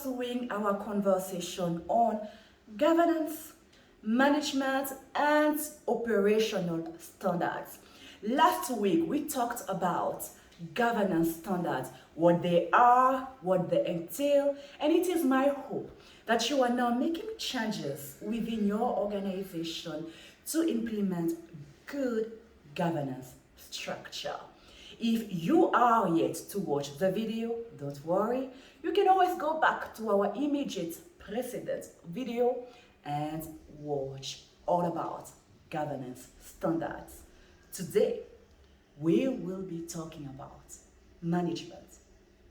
pursuing our conversation on governance, management, and operational standards. Last week, we talked about governance standards, what they are, what they entail, and it is my hope that you are now making changes within your organization to implement good governance structure. If you are yet to watch the video, don't worry. You can always go back to our immediate precedent video and watch all about governance standards. Today, we will be talking about management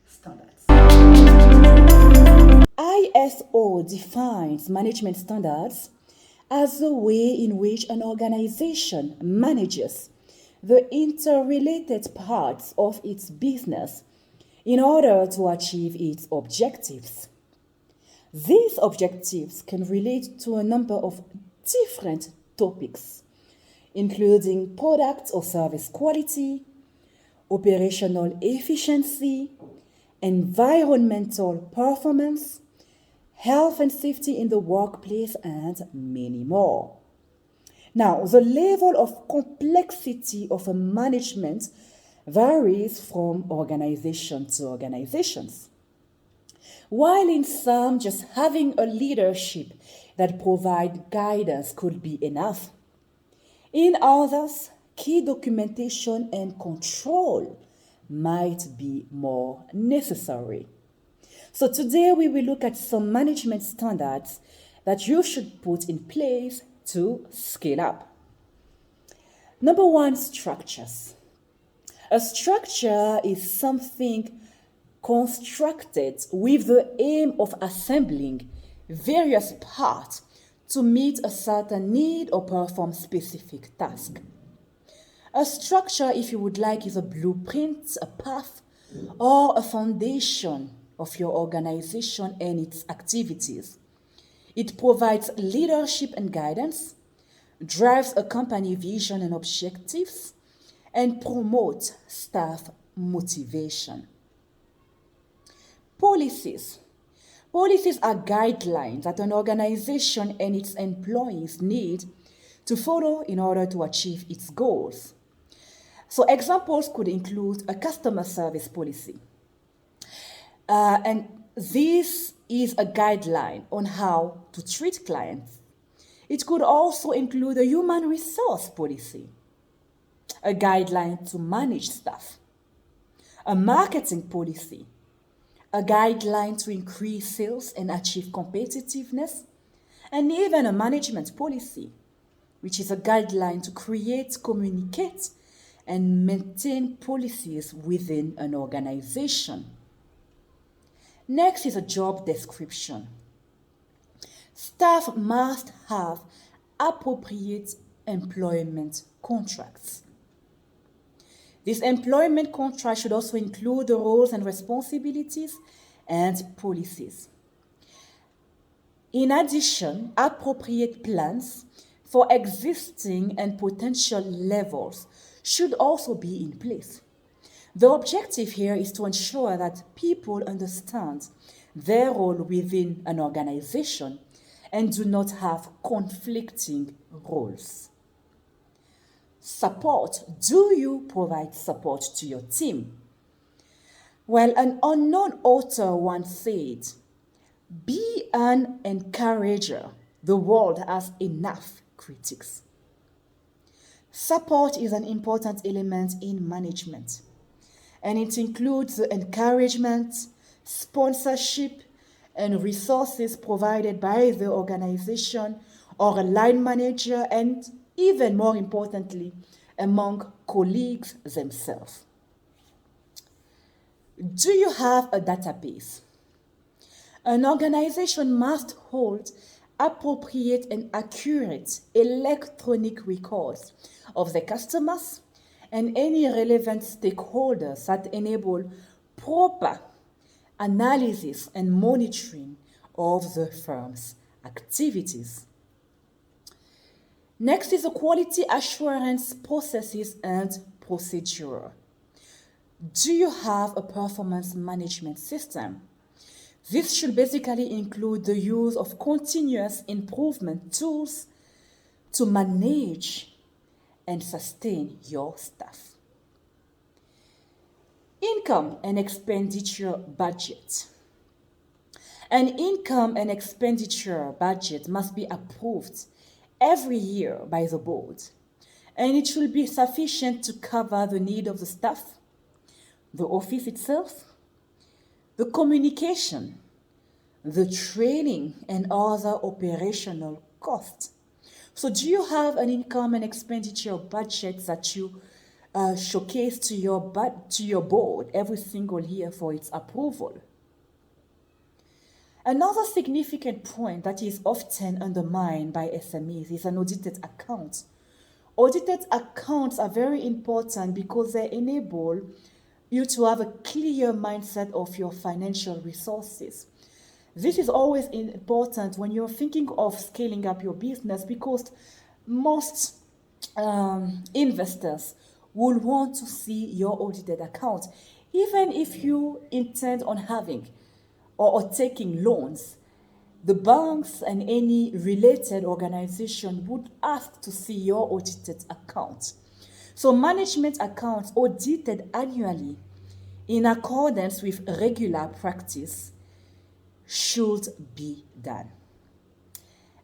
standards. ISO defines management standards as the way in which an organization manages the interrelated parts of its business in order to achieve its objectives. These objectives can relate to a number of different topics, including product or service quality, operational efficiency, environmental performance, health and safety in the workplace, and many more. Now, the level of complexity of a management varies from organization to organizations. While in some, just having a leadership that provides guidance could be enough. In others, key documentation and control might be more necessary. So today we will look at some management standards that you should put in place to scale up. Number one, structures. A structure is something constructed with the aim of assembling various parts to meet a certain need or perform specific task. A structure, if you would like, is a blueprint, a path, or a foundation of your organization and its activities. It provides leadership and guidance, drives a company vision and objectives, and promotes staff motivation. Policies. Policies are guidelines that an organization and its employees need to follow in order to achieve its goals. So examples could include a customer service policy. And this is a guideline on how to treat clients. It could also include a human resource policy, a guideline to manage staff, a marketing policy, a guideline to increase sales and achieve competitiveness, and even a management policy, which is a guideline to create, communicate, and maintain policies within an organization. Next is a job description. Staff must have appropriate employment contracts. This employment contract should also include the roles and responsibilities and policies. In addition, appropriate plans for existing and potential levels should also be in place. The objective here is to ensure that people understand their role within an organization and do not have conflicting roles. Support. Do you provide support to your team? Well, an unknown author once said, "Be an encourager. The world has enough critics." Support is an important element in management, and it includes the encouragement, sponsorship, and resources provided by the organization or a line manager, and even more importantly, among colleagues themselves. Do you have a database? An organization must hold appropriate and accurate electronic records of the customers and any relevant stakeholders that enable proper analysis and monitoring of the firm's activities. Next is the quality assurance processes and procedure. Do you have a performance management system? This should basically include the use of continuous improvement tools to manage and sustain your staff. Income and expenditure budget. An income and expenditure budget must be approved every year by the board, and it should be sufficient to cover the need of the staff, the office itself, the communication, the training, and other operational costs. So do you have an income and expenditure budget that you showcase to your board every single year for its approval? Another significant point that is often undermined by SMEs is an audited account. Audited accounts are very important because they enable you to have a clear mindset of your financial resources. This is always important when you're thinking of scaling up your business because most investors will want to see your audited account. Even if you intend on having or taking loans, the banks and any related organization would ask to see your audited account. So management accounts audited annually in accordance with regular practice should be done.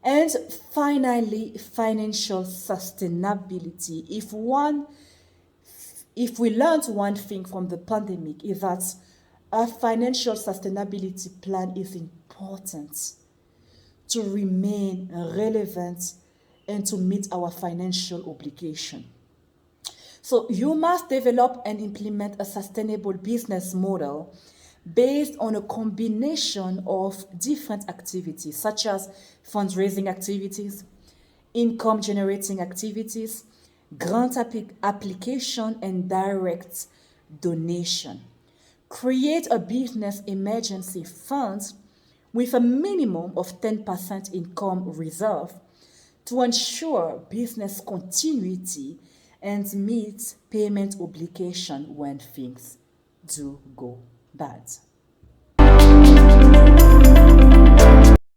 And finally, financial sustainability. If we learned one thing from the pandemic is that a financial sustainability plan is important to remain relevant and to meet our financial obligation. So you must develop and implement a sustainable business model based on a combination of different activities, such as fundraising activities, income generating activities, grant application, and direct donation. Create a business emergency fund with a minimum of 10% income reserve to ensure business continuity and meet payment obligation when things do go bad.